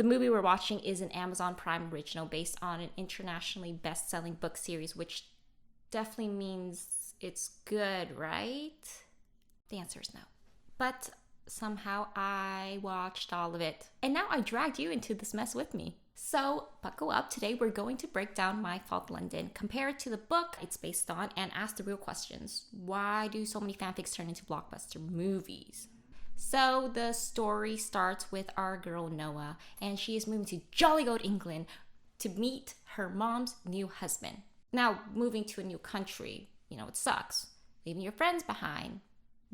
The movie we're watching is an Amazon Prime original based on an internationally best-selling book series, which definitely means it's good, right? The answer is no. But somehow I watched all of it. And now I dragged you into this mess with me. So buckle up. Today we're going to break down My Fault London, compare it to the book it's based on, and ask the real questions. Why do so many fanfics turn into blockbuster movies? So the story starts with our girl Noah, and she is moving to Jolly Goat, England to meet her mom's new husband. Now, moving to a new country, it sucks. Leaving your friends behind,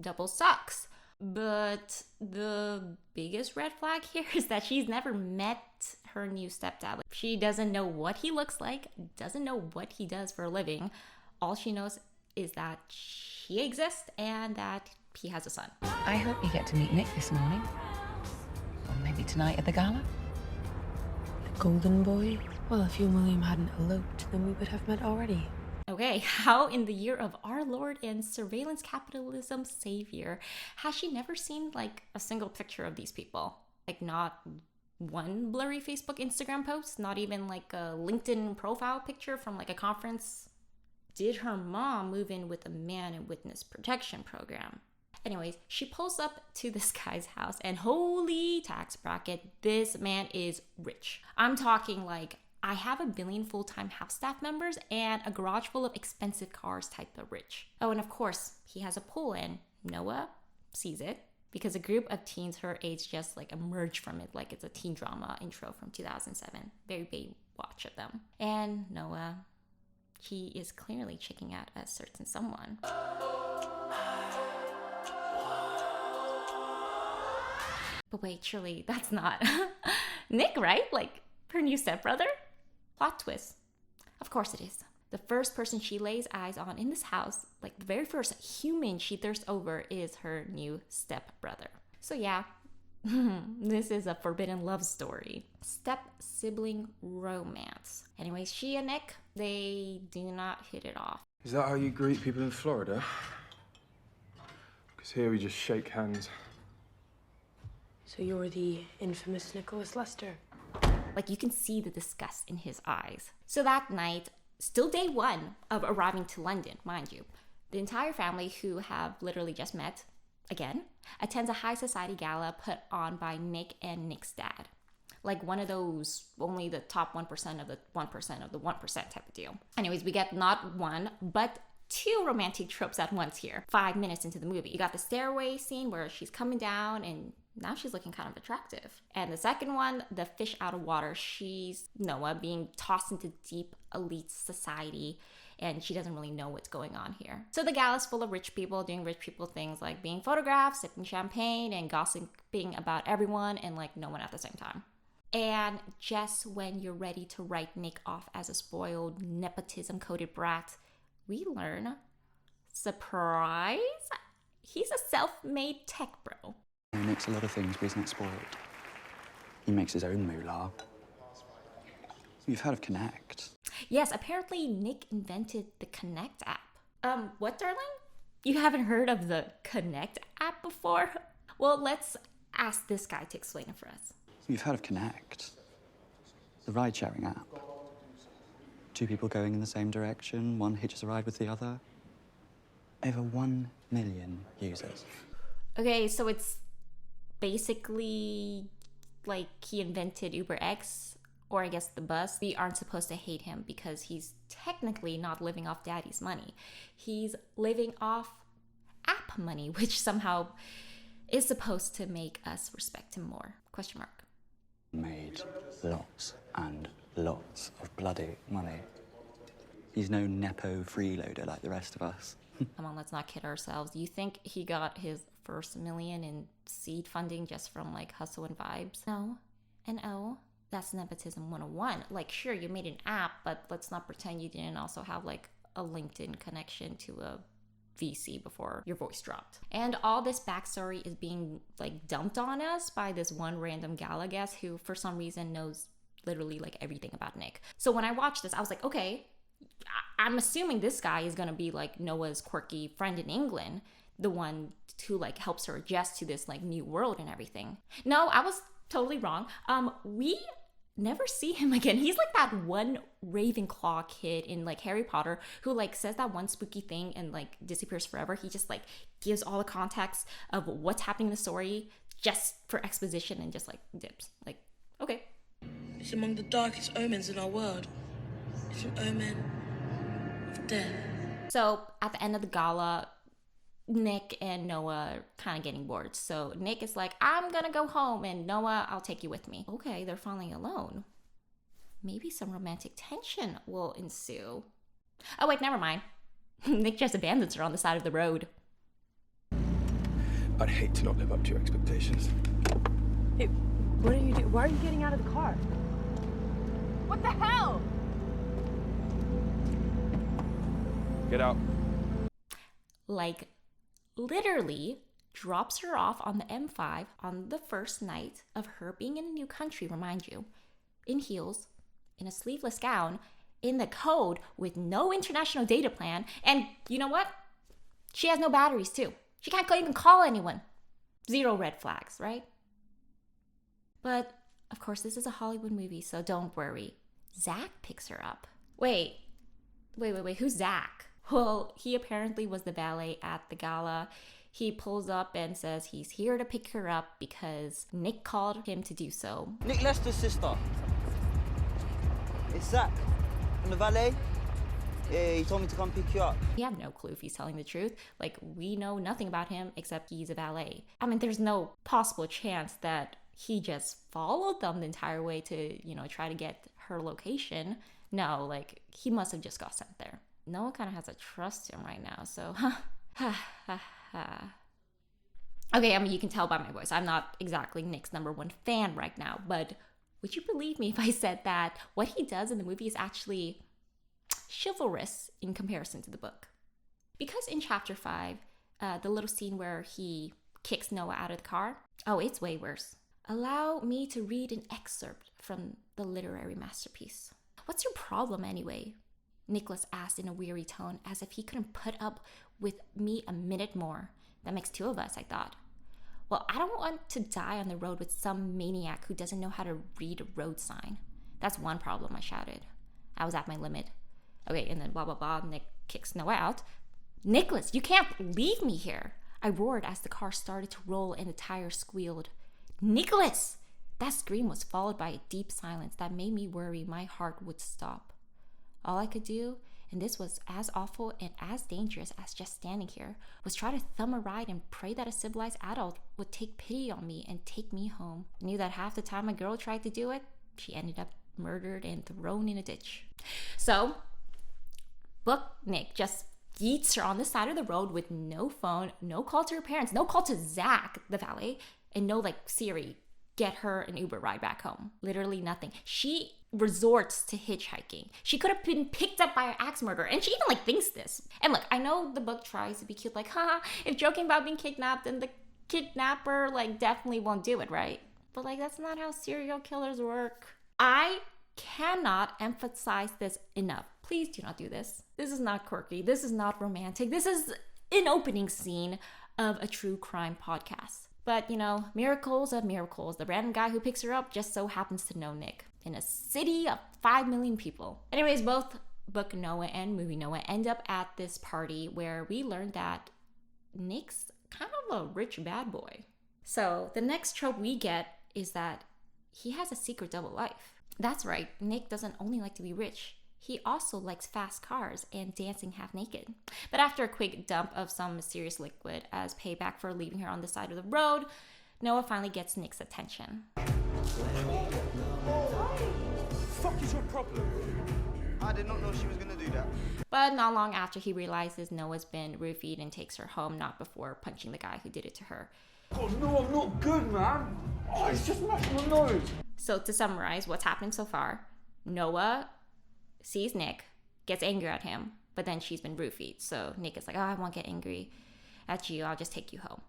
double sucks. But the biggest red flag here is that she's never met her new stepdad. She doesn't know what he looks like, doesn't know what he does for a living. All she knows is that she exists and that he has a son. I hope you get to meet Nick this morning. Or maybe tonight at the gala. The golden boy? Well, if you and William hadn't eloped, then we would have met already. Okay, how in the year of our Lord and surveillance capitalism savior has she never seen a single picture of these people? Not one blurry Facebook, Instagram post, not even a LinkedIn profile picture from a conference. Did her mom move in with a man in witness protection program? Anyways, she pulls up to this guy's house and holy tax bracket, this man is rich. I'm talking I have 1 billion full-time house staff members and a garage full of expensive cars type of rich. Oh, and of course, he has a pool and Noah sees it because a group of teens her age just emerge from it like it's a teen drama intro from 2007. Very Baywatch of them. And Noah, he is clearly checking out a certain someone. But wait, surely that's not Nick, right? Her new stepbrother? Plot twist. Of course it is. The first person she lays eyes on in this house, the very first human she thirsts over, is her new stepbrother. So yeah, this is a forbidden love story. Step-sibling romance. Anyways, she and Nick, they do not hit it off. Is that how you greet people in Florida? Because here we just shake hands. So you're the infamous Nicholas Lester? You can see the disgust in his eyes. So that night, still day one of arriving to London, mind you, the entire family, who have literally just met, again, attends a high society gala put on by Nick and Nick's dad. One of those, only the top 1% of the 1% of the 1% type of deal. Anyways, we get not one, but 2 romantic tropes at once here. 5 minutes into the movie. You got the stairway scene where she's coming down and now she's looking kind of attractive. And the second one, the fish out of water. She's Noah being tossed into deep elite society and she doesn't really know what's going on here. So the gala's full of rich people doing rich people things like being photographed, sipping champagne, and gossiping about everyone and no one at the same time. And just when you're ready to write Nick off as a spoiled, nepotism-coated brat, we learn, surprise, he's a self-made tech bro. He makes a lot of things, but he's not spoiled. He makes his own moolah. You've heard of Connect. Yes, apparently Nick invented the Connect app. What, darling? You haven't heard of the Connect app before? Well, let's ask this guy to explain it for us. You've heard of Connect. The ride-sharing app. 2 people going in the same direction, one hitches a ride with the other. Over 1 million users. Okay, so it's basically he invented Uber X, or I guess the bus. We aren't supposed to hate him because he's technically not living off daddy's money. He's living off app money, which somehow is supposed to make us respect him more. Question mark. Made lots and lots of bloody money. He's no nepo freeloader like the rest of us. Come on, let's not kid ourselves. You think he got his first million in seed funding just from hustle and vibes? No. And oh, that's nepotism 101. Sure, you made an app, but let's not pretend you didn't also have a LinkedIn connection to a VC before your voice dropped. And all this backstory is being dumped on us by this one random gala guest who for some reason knows literally everything about Nick. So when I watched this, I was okay, I'm assuming this guy is gonna be Noah's quirky friend in England, the one who helps her adjust to this new world and everything. No, I was totally wrong. We never see him again. He's like that one Ravenclaw kid in like Harry Potter who like says that one spooky thing and like disappears forever. He just like gives all the context of what's happening in the story just for exposition and just like dips. Like, okay. It's among the darkest omens in our world. It's an omen of death. So at the end of the gala, Nick and Noah are kind of getting bored. So Nick is like, I'm gonna go home, and Noah, I'll take you with me. Okay, they're finally alone. Maybe some romantic tension will ensue. Oh wait, never mind. Nick just abandons her on the side of the road. I'd hate to not live up to your expectations. Hey, what are you doing? Why are you getting out of the car? What the hell? Get out. Like, literally drops her off on the M5 on the first night of her being in a new country, remind you, in heels, in a sleeveless gown, in the code with no international data plan, and you know what? She has no batteries too. She can't even call anyone. 0 red flags, right? But of course, this is a Hollywood movie, so don't worry. Zach picks her up. Wait, who's Zach? Well, he apparently was the valet at the gala. He pulls up and says he's here to pick her up because Nick called him to do so. Nick Lester's sister. It's Zach from the valet. Yeah, he told me to come pick you up. We have no clue if he's telling the truth. Like, we know nothing about him except he's a valet. I mean, there's no possible chance that he just followed them the entire way to, try to get her location. No, like, he must have just got sent there. Noah kind of has to trust him right now, so Okay, I mean, you can tell by my voice, I'm not exactly Nick's #1 fan right now, but would you believe me if I said that what he does in the movie is actually chivalrous in comparison to the book? Because in chapter 5, the little scene where he kicks Noah out of the car, oh, it's way worse. Allow me to read an excerpt from the literary masterpiece. What's your problem anyway? Nicholas asked in a weary tone, as if he couldn't put up with me a minute more. That makes 2 of us, I thought. Well, I don't want to die on the road with some maniac who doesn't know how to read a road sign. That's one problem, I shouted. I was at my limit. Okay, and then blah, blah, blah, Nick kicks Noah out. Nicholas, you can't leave me here, I roared as the car started to roll and the tires squealed. Nicholas! That scream was followed by a deep silence that made me worry my heart would stop. All I could do, and this was as awful and as dangerous as just standing here, was try to thumb a ride and pray that a civilized adult would take pity on me and take me home. I knew that half the time a girl tried to do it, she ended up murdered and thrown in a ditch. So, Book Nick just yeets her on the side of the road with no phone, no call to her parents, no call to Zach, the valet, and no like, Siri, get her an Uber ride back home. Literally nothing. She resorts to hitchhiking. She could have been picked up by an axe murderer, and she even like thinks this. And look, I know the book tries to be cute, like, haha, if joking about being kidnapped, then the kidnapper like definitely won't do it, right? But like, that's not how serial killers work. I cannot emphasize this enough. Please do not do this. This is not quirky. This is not romantic. This is an opening scene of a true crime podcast. But, miracles of miracles. The random guy who picks her up just so happens to know Nick in a city of 5 million people. Anyways, both Book Noah and Movie Noah end up at this party where we learn that Nick's kind of a rich bad boy. So the next trope we get is that he has a secret double life. That's right, Nick doesn't only like to be rich. He also likes fast cars and dancing half naked. But after a quick dump of some mysterious liquid as payback for leaving her on the side of the road, Noah finally gets Nick's attention. Fuck is your problem? I did not know she was gonna do that. But not long after, he realizes Noah's been roofied and takes her home, not before punching the guy who did it to her. Oh no, I'm not good, man. Oh, it's just mashed my nose. So to summarize what's happened so far, Noah sees Nick, gets angry at him, but then she's been roofied. So Nick is like, oh, I won't get angry at you. I'll just take you home.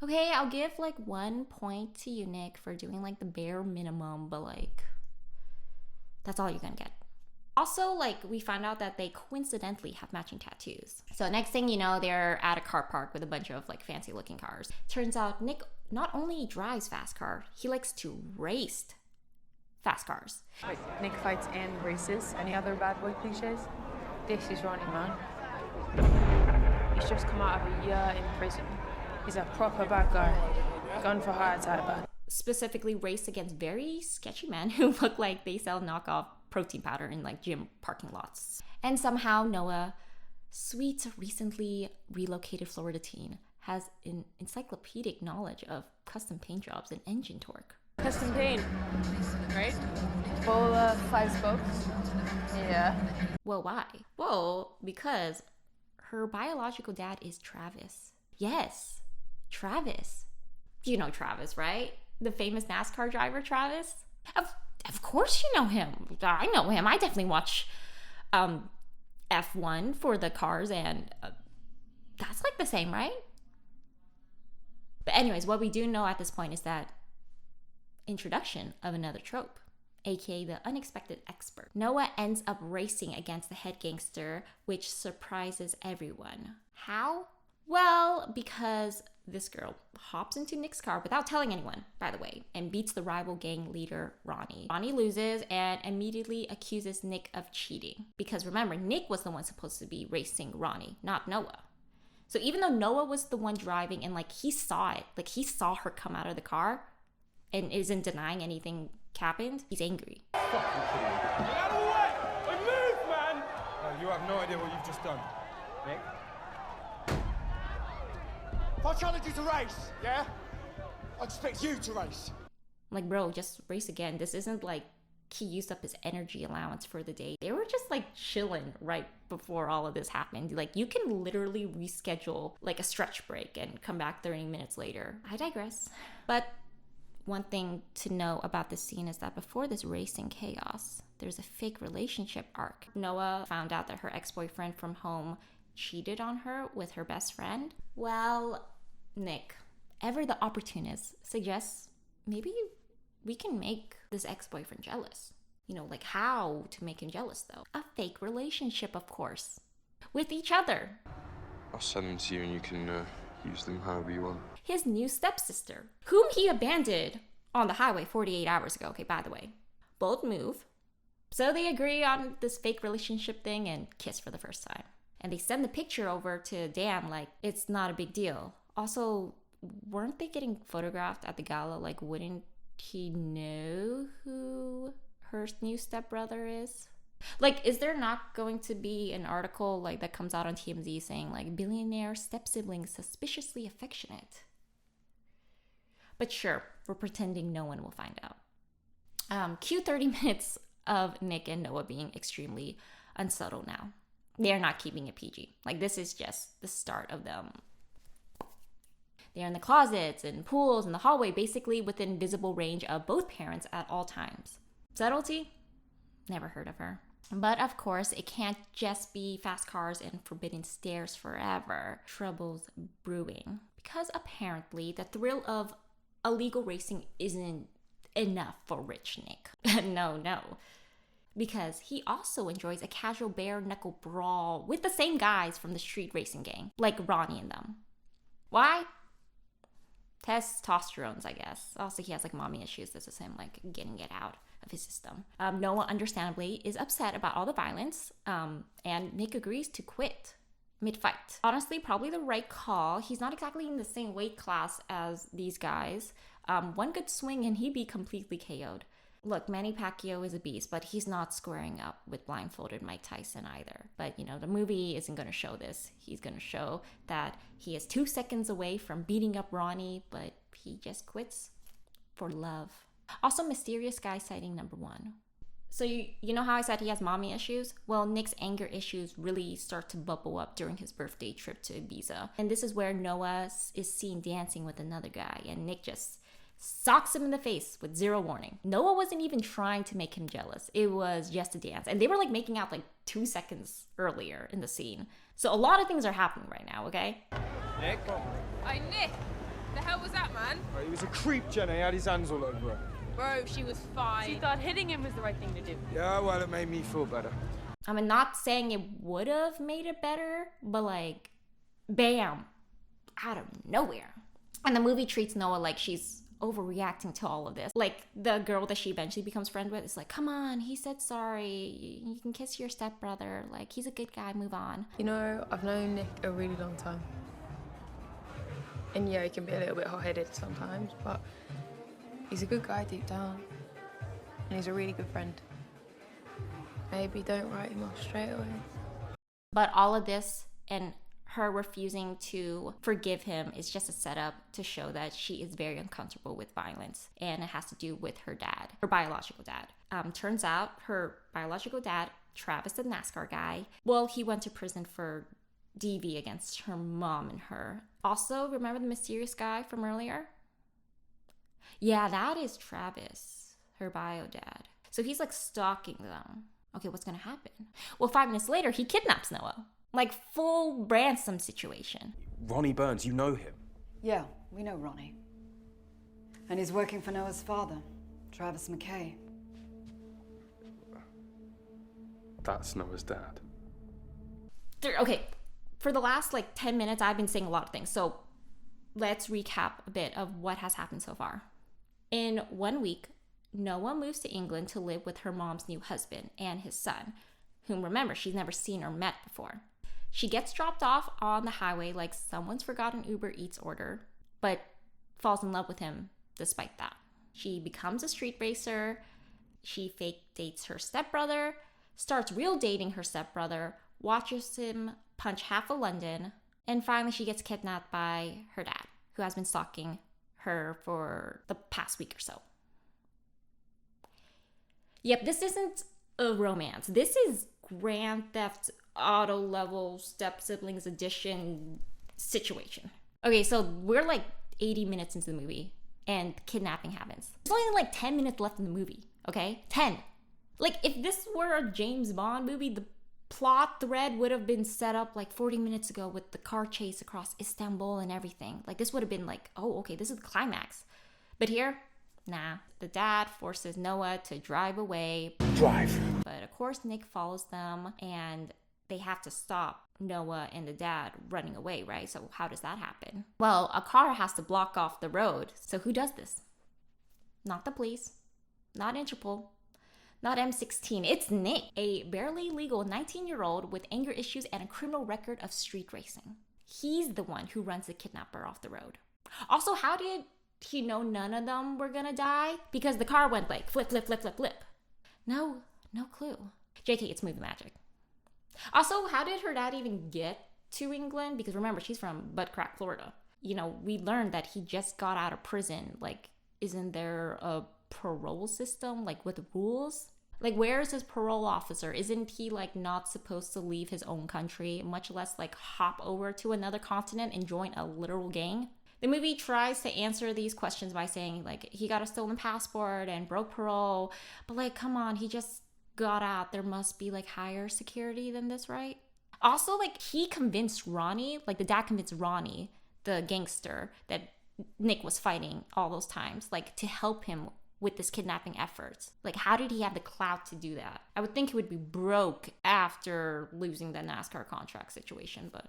Okay, I'll give like 1 point to you, Nick, for doing like the bare minimum, but like, that's all you're gonna get. Also, like, we found out that they coincidentally have matching tattoos. So next thing you know, they're at a car park with a bunch of like fancy looking cars. Turns out Nick not only drives fast car, he likes to race fast cars. Wait, Nick fights and races. Any other bad boy cliches? This is Ronnie, man. He's just come out of a year in prison. He's a proper bad guy. Gun for hire type bad. Specifically race against very sketchy men who look like they sell knockoff protein powder in like gym parking lots. And somehow Noah, sweet, recently relocated Florida teen, has an encyclopedic knowledge of custom paint jobs and engine torque. Custom paint, right? Full 5 spokes. Yeah. Well, why? Well, because her biological dad is Travis. Yes, Travis. You know Travis, right? The famous NASCAR driver, Travis? Of course you know him. I know him. I definitely watch F1 for the cars, and that's like the same, right? But anyways, what we do know at this point is that introduction of another trope, aka the unexpected expert. Noah ends up racing against the head gangster, which surprises everyone. How? Well, because this girl hops into Nick's car without telling anyone, by the way, and beats the rival gang leader, Ronnie. Ronnie loses and immediately accuses Nick of cheating. Because remember, Nick was the one supposed to be racing Ronnie, not Noah. So even though Noah was the one driving and like he saw it, like he saw her come out of the car and isn't denying anything happened, he's angry. Fucking kidding me. Get out of the way! Like, move, man! You have no idea what you've just done. Nick? If I challenge you to race, yeah? I expect you to race. Like, bro, just race again. This isn't like he used up his energy allowance for the day. They were just like chilling right before all of this happened. Like, you can literally reschedule like a stretch break and come back 30 minutes later. I digress. But one thing to know about this scene is that before this racing chaos, there's a fake relationship arc. Noah found out that her ex-boyfriend from home cheated on her with her best friend. Well, Nick, ever the opportunist, suggests maybe we can make this ex-boyfriend jealous. You know, like how to make him jealous though? A fake relationship, of course. With each other. I'll send them to you and you can use them however you want. His new stepsister, whom he abandoned on the highway 48 hours ago, okay, by the way. Both move. So they agree on this fake relationship thing and kiss for the first time. And they send the picture over to Dan like it's not a big deal. Also, weren't they getting photographed at the gala? Like, wouldn't he know who her new stepbrother is? Like, is there not going to be an article like that comes out on TMZ saying like billionaire step-siblings suspiciously affectionate? But sure, we're pretending no one will find out. Cue 30 minutes of Nick and Noah being extremely unsubtle now. They're not keeping it PG. Like, this is just the start of them. They're in the closets and pools and the hallway, basically within visible range of both parents at all times. Subtlety? Never heard of her. But of course, it can't just be fast cars and forbidden stairs forever. Trouble's brewing. Because apparently the thrill of illegal racing isn't enough for rich Nick. No. Because he also enjoys a casual bare-knuckle brawl with the same guys from the street racing gang, like Ronnie and them. Why? Testosterones, I guess. Also, he has like mommy issues. This is him like getting it out of his system. Noah, understandably, is upset about all the violence, and Nick agrees to quit mid-fight. Honestly, probably the right call. He's not exactly in the same weight class as these guys. One good swing and he'd be completely KO'd. Look, Manny Pacquiao is a beast, but he's not squaring up with blindfolded Mike Tyson either. But, you know, the movie isn't going to show this. He's going to show that he is 2 seconds away from beating up Ronnie, but he just quits for love. Also, mysterious guy sighting number 1. So you know how I said he has mommy issues? Well, Nick's anger issues really start to bubble up during his birthday trip to Ibiza. And this is where Noah is seen dancing with another guy, and Nick just socks him in the face with zero warning. Noah wasn't even trying to make him jealous. It was just a dance. And they were like making out like 2 seconds earlier in the scene. So a lot of things are happening right now, okay? Nick? Hey, Nick! The hell was that, man? Oh, he was a creep, Jenna. He had his hands all over her. Bro, she was fine. She thought hitting him was the right thing to do. Yeah, well, it made me feel better. I mean, not saying it would have made it better, but like, bam, out of nowhere. And the movie treats Noah like she's overreacting to all of this. Like the girl that she eventually becomes friends with is like, come on, he said sorry. You can kiss your stepbrother. Like, he's a good guy, move on. You know, I've known Nick a really long time. And yeah, he can be a little bit hot-headed sometimes, but he's a good guy deep down. And he's a really good friend. Maybe don't write him off straight away. But all of this and her refusing to forgive him is just a setup to show that she is very uncomfortable with violence, and it has to do with her dad, her biological dad. Turns out her biological dad, Travis, the NASCAR guy, well, he went to prison for DV against her mom and her. Also, remember the mysterious guy from earlier? Yeah, that is Travis, her bio dad. So he's like stalking them. Okay, what's gonna happen? Well, 5 minutes later, he kidnaps Noah. Like full ransom situation. Ronnie Burns, you know him? Yeah, we know Ronnie. And he's working for Noah's father, Travis McKay. That's Noah's dad. Okay, for the last like 10 minutes, I've been saying a lot of things. So let's recap a bit of what has happened so far. In 1 week, Noah moves to England to live with her mom's new husband and his son, whom, remember, she's never seen or met before. She gets dropped off on the highway like someone's forgotten Uber Eats order, but falls in love with him despite that. She becomes a street racer, she fake dates her stepbrother, starts real dating her stepbrother, watches him punch half of London, and finally she gets kidnapped by her dad, who has been stalking her for the past week or so. Yep, this isn't a romance. This is Grand Theft Auto level step siblings edition situation. Okay, so we're like 80 minutes into the movie and kidnapping happens. There's only like 10 minutes left in the movie, okay? 10. Like, if this were a James Bond movie, the plot thread would have been set up like 40 minutes ago with the car chase across Istanbul and everything. Like, this would have been like, oh, okay, this is the climax. But here, nah. The dad forces Noah to drive away. Drive. But of course, Nick follows them and they have to stop Noah and the dad running away, right? So how does that happen? Well, a car has to block off the road. So who does this? Not the police, not Interpol, not M16. It's Nick, a barely legal 19-year-old with anger issues and a criminal record of street racing. He's the one who runs the kidnapper off the road. Also, how did he know none of them were gonna die? Because the car went like flip, flip, flip, flip, flip. No clue. JK, it's movie magic. Also, how did her dad even get to England? Because remember, she's from Buttcrack, Florida. You know, we learned that he just got out of prison. Like, isn't there a parole system, like, with rules? Like, where is his parole officer? Isn't he, like, not supposed to leave his own country, much less, like, hop over to another continent and join a literal gang? The movie tries to answer these questions by saying, like, he got a stolen passport and broke parole. But, like, come on, he just got out. There must be, like, higher security than this, right? Also, like, he convinced Ronnie, like, the dad convinced Ronnie, the gangster that Nick was fighting all those times, like, to help him with this kidnapping efforts. Like, how did he have the clout to do that? I would think he would be broke after losing the NASCAR contract situation, but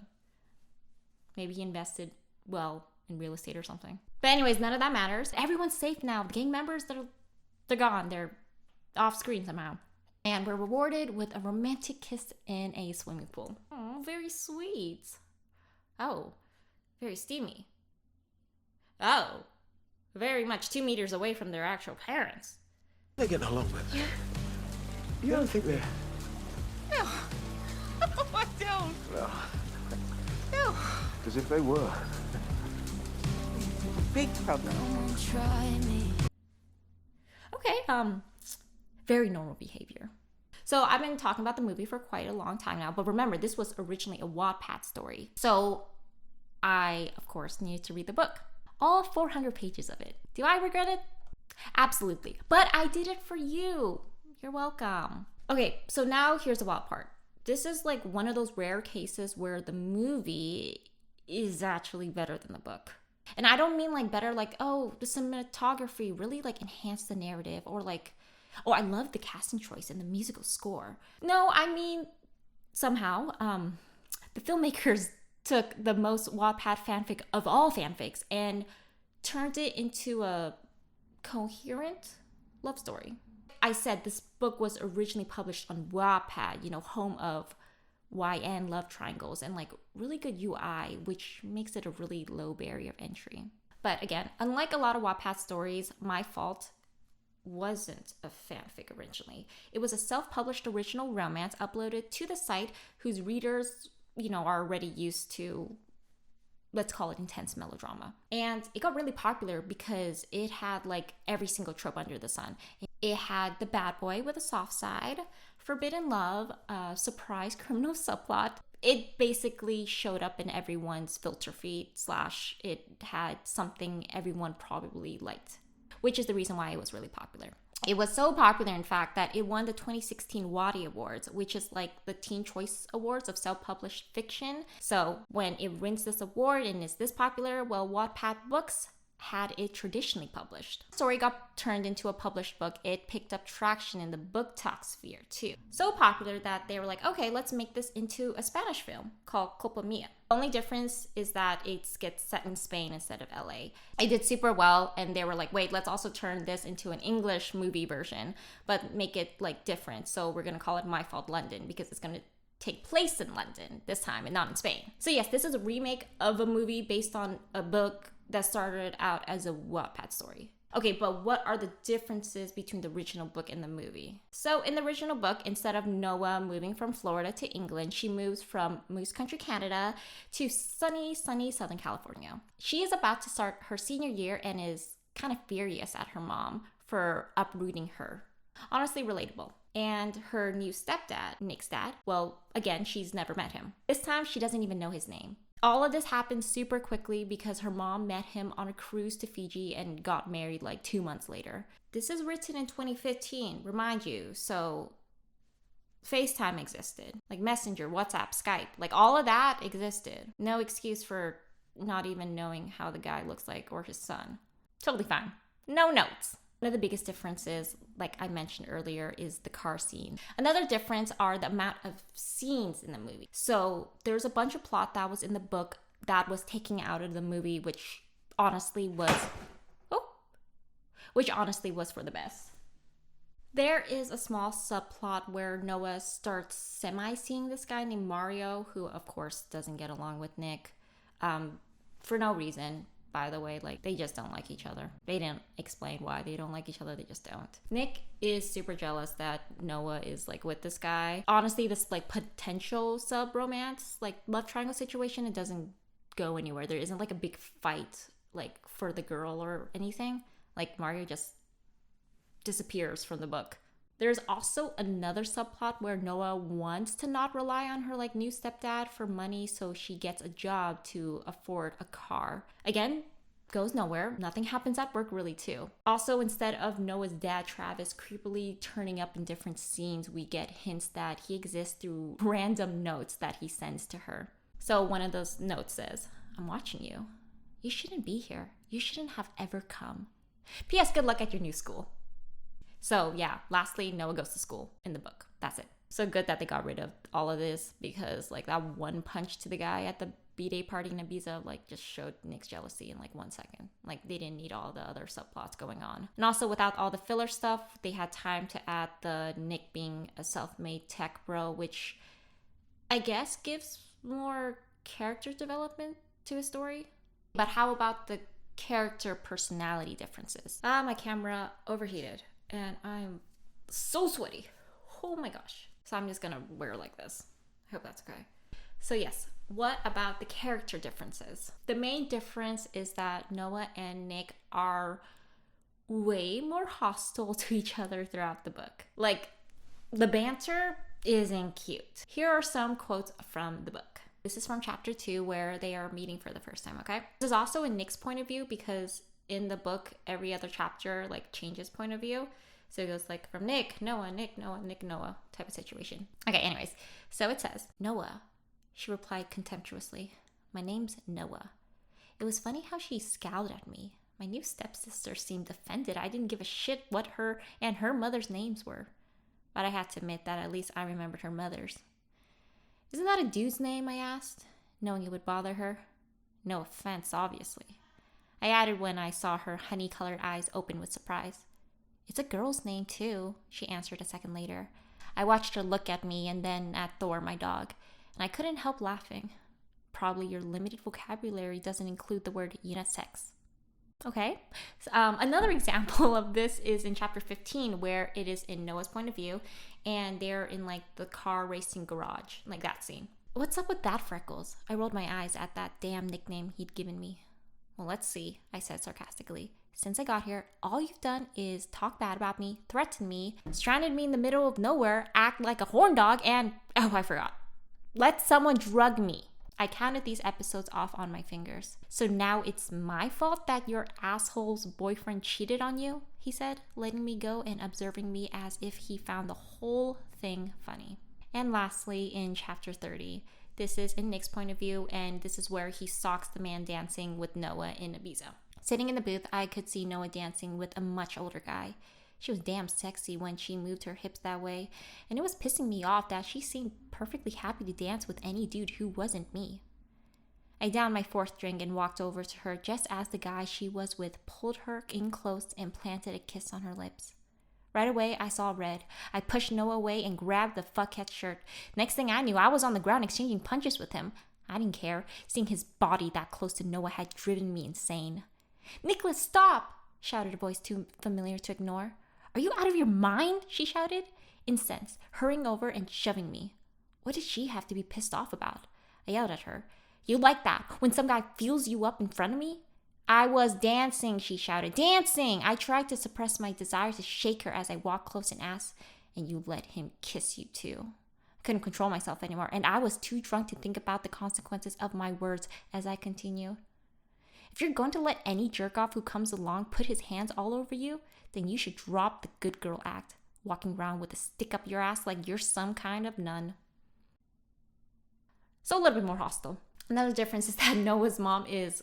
maybe he invested, well, in real estate or something. But anyways, none of that matters. Everyone's safe now. The gang members, they're gone. They're off screen somehow. And we're rewarded with a romantic kiss in a swimming pool. Oh, very sweet. Oh, very steamy. Oh, very much 2 meters away from their actual parents. They're getting along with it. You don't think they're... No. I don't. No. No. Because if they were... Big problem. Okay, very normal behavior. So I've been talking about the movie for quite a long time now, but remember, this was originally a Wattpad story. So I, of course, needed to read the book. All 400 pages of it. Do I regret it? Absolutely. But I did it for you. You're welcome. Okay, so now here's the wild part. This is like one of those rare cases where the movie is actually better than the book. And I don't mean like better like, oh, the cinematography really like enhanced the narrative, or like, oh, I love the casting choice and the musical score. No, I mean, somehow, the filmmakers took the most Wattpad fanfic of all fanfics and turned it into a coherent love story. I said this book was originally published on Wattpad, you know, home of YN love triangles and like really good UI, which makes it a really low barrier of entry. But again, unlike a lot of Wattpad stories, My Fault wasn't a fanfic originally. It was a self-published original romance uploaded to the site whose readers, you know, are already used to, let's call it, intense melodrama. And it got really popular because it had like every single trope under the sun. It had the bad boy with a soft side, forbidden love, surprise criminal subplot. It basically showed up in everyone's filter feed / it had something everyone probably liked, which is the reason why it was really popular. It was so popular, in fact, that it won the 2016 Wattpad Awards, which is like the Teen Choice Awards of self-published fiction. So when it wins this award and is this popular, well, Wattpad Books had it traditionally published. The story got turned into a published book. It picked up traction in the booktok sphere too. So popular that they were like, okay, let's make this into a Spanish film called Culpa Mia. The only difference is that it gets set in Spain instead of LA. It did super well, and they were like, wait, let's also turn this into an English movie version, but make it like different. So we're gonna call it My Fault London because it's gonna take place in London this time and not in Spain. So yes, this is a remake of a movie based on a book that started out as a Wattpad story. Okay, but what are the differences between the original book and the movie? So in the original book, instead of Noah moving from Florida to England, she moves from Moose Country, Canada to sunny Southern California. She is about to start her senior year and is kind of furious at her mom for uprooting her. Honestly relatable. And her new stepdad, Nick's dad, well, again, she's never met him. This time, she doesn't even know his name. All of this happened super quickly because her mom met him on a cruise to Fiji and got married like 2 months later. This is written in 2015, remind you, so FaceTime existed. Like Messenger, WhatsApp, Skype, like all of that existed. No excuse for not even knowing how the guy looks like or his son. Totally fine. No notes. One of the biggest differences, like I mentioned earlier, is the car scene. Another difference are the amount of scenes in the movie. So there's a bunch of plot that was in the book that was taken out of the movie, which honestly was for the best. There is a small subplot where Noah starts semi-seeing this guy named Mario, who of course doesn't get along with Nick, for no reason. By the way, like they just don't like each other. They didn't explain why they don't like each other. They just don't. Nick is super jealous that Noah is like with this guy. Honestly, this like potential sub-romance, like love triangle situation, it doesn't go anywhere. There isn't like a big fight like for the girl or anything. Like Mario just disappears from the book. There's also another subplot where Noah wants to not rely on her like new stepdad for money, so she gets a job to afford a car. Again, goes nowhere. Nothing happens at work really too. Also, instead of Noah's dad Travis creepily turning up in different scenes, we get hints that he exists through random notes that he sends to her. So one of those notes says, "I'm watching you. You shouldn't be here. You shouldn't have ever come. P.S. Good luck at your new school." So yeah, lastly, Noah goes to school in the book. That's it. So good that they got rid of all of this, because like that one punch to the guy at the B-Day party in Ibiza like just showed Nick's jealousy in like 1 second. Like they didn't need all the other subplots going on. And also without all the filler stuff, they had time to add the Nick being a self-made tech bro, which I guess gives more character development to a story. But how about the character personality differences? My camera overheated and I'm so sweaty. Oh my gosh. So I'm just gonna wear like this. I hope that's okay. So yes, what about the character differences? The main difference is that Noah and Nick are way more hostile to each other throughout the book. Like, the banter isn't cute. Here are some quotes from the book. This is from chapter 2 where they are meeting for the first time, okay? This is also in Nick's point of view because in the book, every other chapter like changes point of view. So it goes like from Nick, Noah, Nick, Noah, Nick, Noah type of situation. Okay, anyways. So it says, "Noah," she replied contemptuously. "My name's Noah." It was funny how she scowled at me. My new stepsister seemed offended. I didn't give a shit what her and her mother's names were. But I had to admit that at least I remembered her mother's. "Isn't that a dude's name?" I asked. knowing it would bother her. No offense, obviously. I added when I saw her honey-colored eyes open with surprise. It's a girl's name, too, she answered a second later. I watched her look at me and then at Thor, my dog, and I couldn't help laughing. Probably your limited vocabulary doesn't include the word unisex. Okay. Another example of this is in chapter 15, where it is in Noah's point of view, and they're in like the car racing garage, like that scene. What's up with that, Freckles? I rolled my eyes at that damn nickname he'd given me. Well, let's see, I said sarcastically. Since I got here, all you've done is talk bad about me, threaten me, stranded me in the middle of nowhere, act like a horn dog, and, oh, I forgot. Let someone drug me. I counted these episodes off on my fingers. So now it's my fault that your asshole's boyfriend cheated on you, he said, letting me go and observing me as if he found the whole thing funny. And lastly, in chapter 30, this is in Nick's point of view, and this is where he stalks the man dancing with Noah in Ibiza. Sitting in the booth, I could see Noah dancing with a much older guy. She was damn sexy when she moved her hips that way, and it was pissing me off that she seemed perfectly happy to dance with any dude who wasn't me. I downed my fourth drink and walked over to her just as the guy she was with pulled her in close and planted a kiss on her lips. Right away, I saw red. I pushed Noah away and grabbed the fuckhead shirt. Next thing I knew, I was on the ground exchanging punches with him. I didn't care. Seeing his body that close to Noah had driven me insane. "Nicholas, stop!" shouted a voice too familiar to ignore. "Are you out of your mind?" she shouted, incensed, hurrying over and shoving me. What did she have to be pissed off about? I yelled at her. "You like that, when some guy feels you up in front of me?" "I was dancing," she shouted. "Dancing!" I tried to suppress my desire to shake her as I walked close and asked, "And you let him kiss you too?" I couldn't control myself anymore, and I was too drunk to think about the consequences of my words as I continued. "If you're going to let any jerk-off who comes along put his hands all over you, then you should drop the good girl act, walking around with a stick up your ass like you're some kind of nun." So a little bit more hostile. Another difference is that Noah's mom is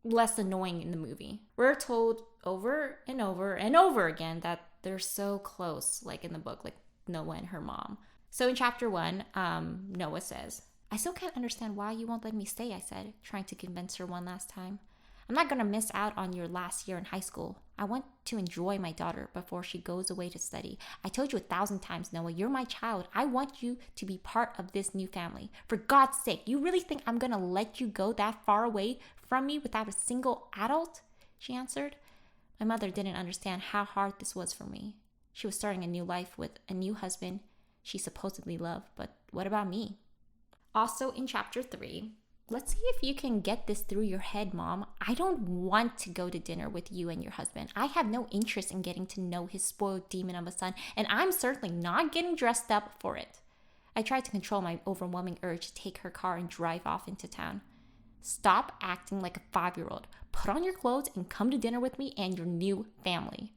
less annoying in the movie. We're told over and over and over again that they're so close, like in the book, like Noah and her mom. So in chapter 1, Noah says, "I still can't understand why you won't let me stay," I said, trying to convince her one last time. "I'm not going to miss out on your last year in high school. I want to enjoy my daughter before she goes away to study. I told you 1,000 times, Noah, you're my child. I want you to be part of this new family. For God's sake, you really think I'm going to let you go that far away from me without a single adult?" she answered. My mother didn't understand how hard this was for me. She was starting a new life with a new husband she supposedly loved, but what about me? Also in chapter 3, "Let's see if you can get this through your head, Mom. I don't want to go to dinner with you and your husband. I have no interest in getting to know his spoiled demon of a son, and I'm certainly not getting dressed up for it." I tried to control my overwhelming urge to take her car and drive off into town. "Stop acting like a 5-year-old. Put on your clothes and come to dinner with me and your new family."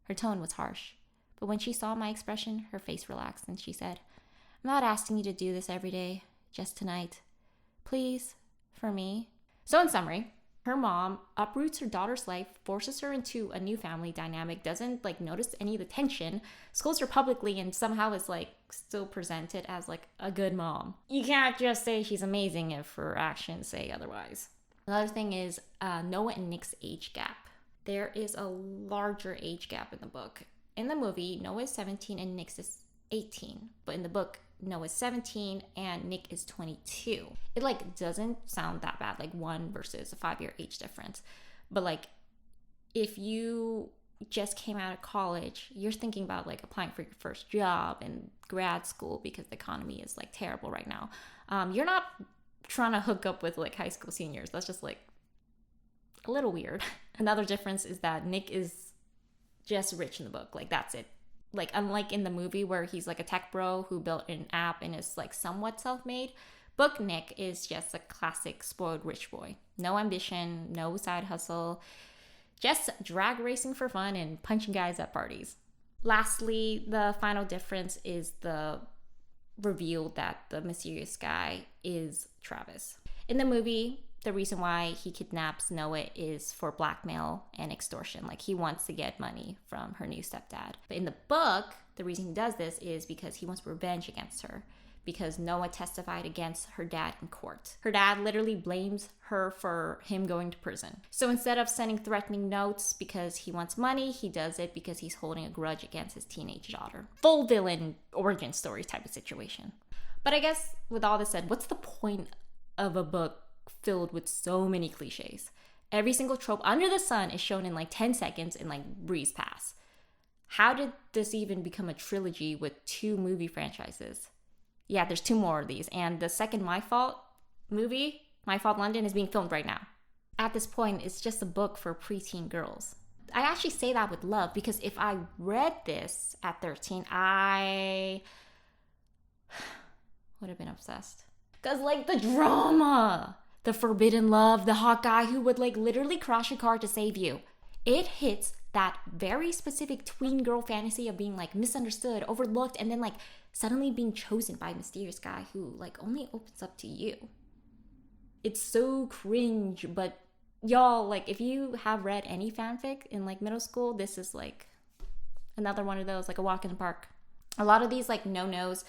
Her tone was harsh, but when she saw my expression, her face relaxed and she said, "I'm not asking you to do this every day, just tonight. Please, for me." So in summary, her mom uproots her daughter's life, forces her into a new family dynamic, doesn't notice any of the tension, scolds her publicly, and somehow is still presented as a good mom. You can't just say she's amazing if her actions say otherwise. Another thing is Noah and Nick's age gap. There is a larger age gap in the book. In the movie, Noah is 17 and Nick is 18, but in the book, Noah's 17 and Nick is 22. It doesn't sound that bad, 1 versus a 5-year age difference. But if you just came out of college, you're thinking about applying for your first job and grad school because the economy is terrible right now. You're not trying to hook up with high school seniors. That's just a little weird. Another difference is that Nick is just rich in the book. That's it. Unlike in the movie where he's a tech bro who built an app and is somewhat self-made, book Nick is just a classic spoiled rich boy. No ambition, no side hustle, just drag racing for fun and punching guys at parties. Lastly, the final difference is the reveal that the mysterious guy is Travis. In the movie, the reason why he kidnaps Noah is for blackmail and extortion. He wants to get money from her new stepdad. But in the book, the reason he does this is because he wants revenge against her. because Noah testified against her dad in court. Her dad literally blames her for him going to prison. So instead of sending threatening notes because he wants money, he does it because he's holding a grudge against his teenage daughter. Full villain origin story type of situation. But I guess with all this said, what's the point of a book filled with so many cliches? Every single trope under the sun is shown in like 10 seconds and like breeze past. How did this even become a trilogy with 2 movie franchises? Yeah, there's 2 more of these. And the second My Fault movie, My Fault London, is being filmed right now. At this point, it's just a book for preteen girls. I actually say that with love because if I read this at 13, I would have been obsessed. Because like the drama, the forbidden love, the hot guy who would like literally crash a car to save you. It hits that very specific tween girl fantasy of being like misunderstood, overlooked, and then like suddenly being chosen by a mysterious guy who like only opens up to you. It's so cringe, but y'all, like if you have read any fanfic in like middle school, this is like another one of those, like a walk in the park. A lot of these like no-nos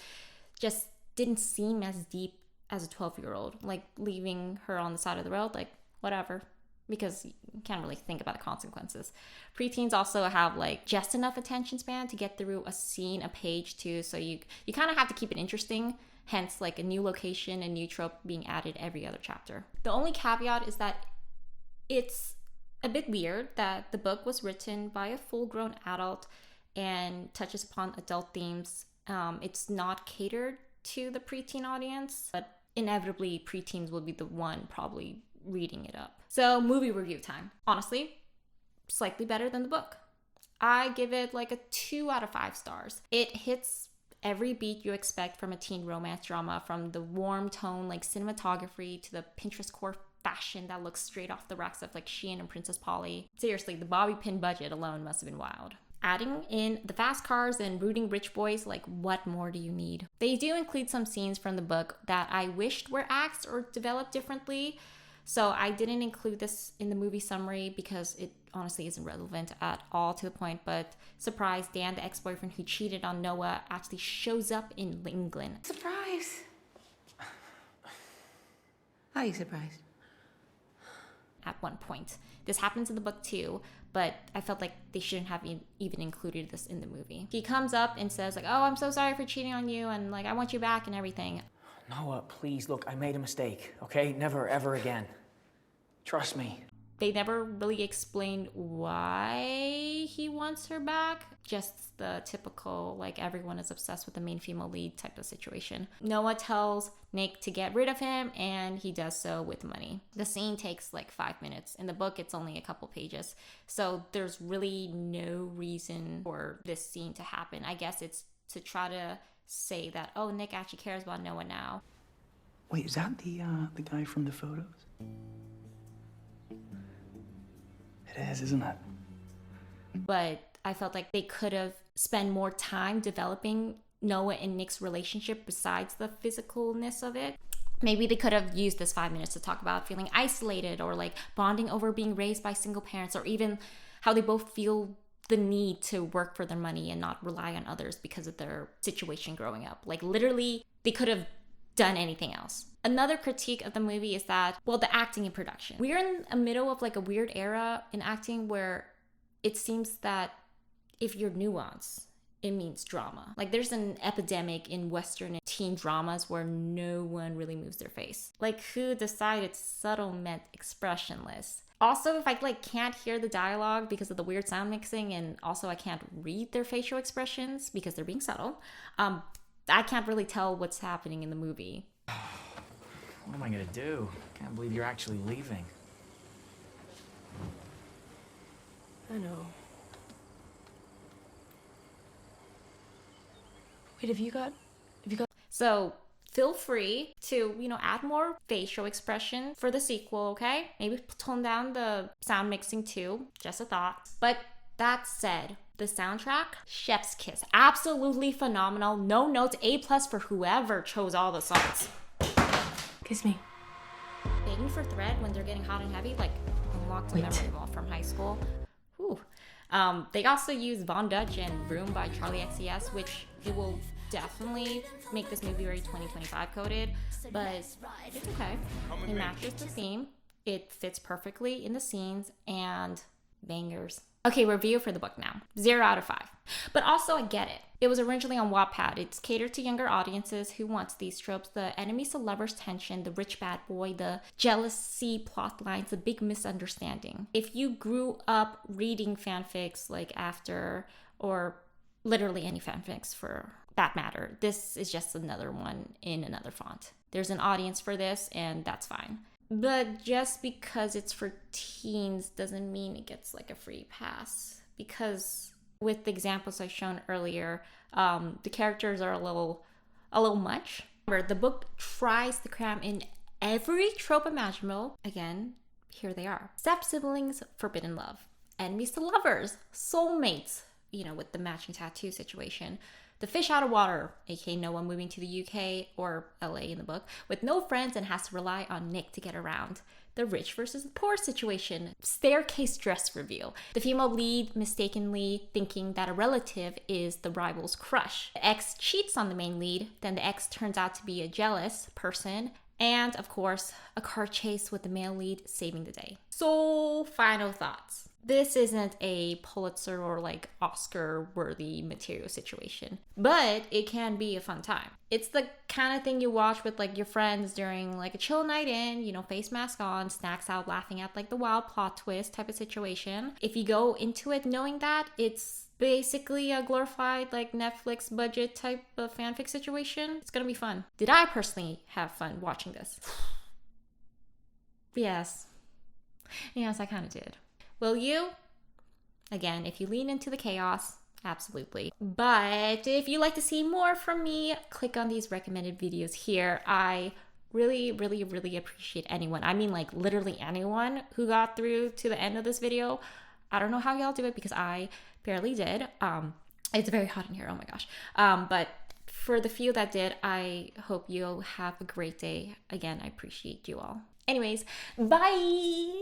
just didn't seem as deep as a 12-year-old, like leaving her on the side of the road, like whatever, because you can't really think about the consequences. Preteens also have like just enough attention span to get through a scene, a page too, so you kind of have to keep it interesting, hence like a new location, a new trope being added every other chapter. The only caveat is that it's a bit weird that the book was written by a full-grown adult and touches upon adult themes. It's not catered to the preteen audience, but inevitably preteens will be the one probably reading it up. So movie review time. Honestly, slightly better than the book. I give it like a 2 out of 5 stars. It hits every beat you expect from a teen romance drama, from the warm tone like cinematography to the Pinterest core fashion that looks straight off the racks of like Shein and Princess Polly. Seriously, the bobby pin budget alone must have been wild. Adding in the fast cars and rooting rich boys, like what more do you need? They do include some scenes from the book that I wished were axed or developed differently. So I didn't include this in the movie summary because it honestly isn't relevant at all to the point. But surprise, Dan, the ex-boyfriend who cheated on Noah, actually shows up in England. Surprise! Are you surprised? At one point. This happens in the book too, but I felt like they shouldn't have even included this in the movie. He comes up and says like, oh, I'm so sorry for cheating on you and like I want you back and everything. Noah, please, look, I made a mistake, okay? Never, ever again. Trust me. They never really explained why he wants her back. Just the typical, like, everyone is obsessed with the main female lead type of situation. Noah tells Nick to get rid of him, and he does so with money. The scene takes like 5 minutes. In the book, it's only a couple pages. So there's really no reason for this scene to happen. I guess it's to try to say that, oh, Nick actually cares about Noah now. Wait, is that the guy from the photos? It is, isn't it? But I felt like they could have spent more time developing Noah and Nick's relationship besides the physicalness of it. Maybe they could have used this 5 minutes to talk about feeling isolated or like bonding over being raised by single parents, or even how they both feel the need to work for their money and not rely on others because of their situation growing up. Like literally, they could have done anything else. Another critique of the movie is that, well, the acting and production. We're in the middle of like a weird era in acting where it seems that if you're nuanced, it means drama. Like there's an epidemic in Western teen dramas where no one really moves their face. Like who decided subtle meant expressionless? Also, if I like can't hear the dialogue because of the weird sound mixing, and also I can't read their facial expressions because they're being subtle, I can't really tell what's happening in the movie. What am I gonna do? Can't believe you're actually leaving. I know. Wait, have you got... So feel free to, add more facial expression for the sequel, okay? Maybe tone down the sound mixing too. Just a thought. But that said, the soundtrack, chef's kiss. Absolutely phenomenal. No notes, A+ for whoever chose all the songs. Kiss me. Begging for thread when they're getting hot and heavy, like unlocked a memory vault from high school. Whew. They also use Von Dutch and Room by Charlie XCX, which it will definitely make this movie very 2025 coded, but it's okay. It matches the theme. It fits perfectly in the scenes, and bangers. Okay, review for the book now. 0 out of 5. But also, I get it. It was originally on Wattpad. It's catered to younger audiences who wants these tropes, the enemies to lovers tension, the rich bad boy, the jealousy plot lines, the big misunderstanding. If you grew up reading fanfics like after, or literally any fanfics for that matter, this is just another one in another font. There's an audience for this, and that's fine. But just because it's for teens doesn't mean it gets like a free pass. Because with the examples I've shown earlier, the characters are a little much. Remember, the book tries to cram in every trope imaginable. Again, here they are. Step-siblings, forbidden love. Enemies to lovers, soulmates, with the matching tattoo situation. The fish out of water, aka Noah moving to the UK or LA in the book, with no friends and has to rely on Nick to get around. The rich versus the poor situation. Staircase dress reveal. The female lead mistakenly thinking that a relative is the rival's crush. The ex cheats on the main lead, then the ex turns out to be a jealous person. And of course, a car chase with the male lead saving the day. So, final thoughts. This isn't a Pulitzer or like Oscar worthy material situation, but it can be a fun time. It's the kind of thing you watch with like your friends during like a chill night in, face mask on, snacks out, laughing at like the wild plot twist type of situation. If you go into it knowing that it's basically a glorified like Netflix budget type of fanfic situation, it's gonna be fun. Did I personally have fun watching this? Yes, I kind of did. Will you? Again, if you lean into the chaos, absolutely. But if you'd like to see more from me, click on these recommended videos here. I really, really, really appreciate anyone. I mean, like literally anyone who got through to the end of this video. I don't know how y'all do it because I barely did. It's very hot in here. Oh my gosh. But for the few that did, I hope you'll have a great day. Again, I appreciate you all. Anyways, bye.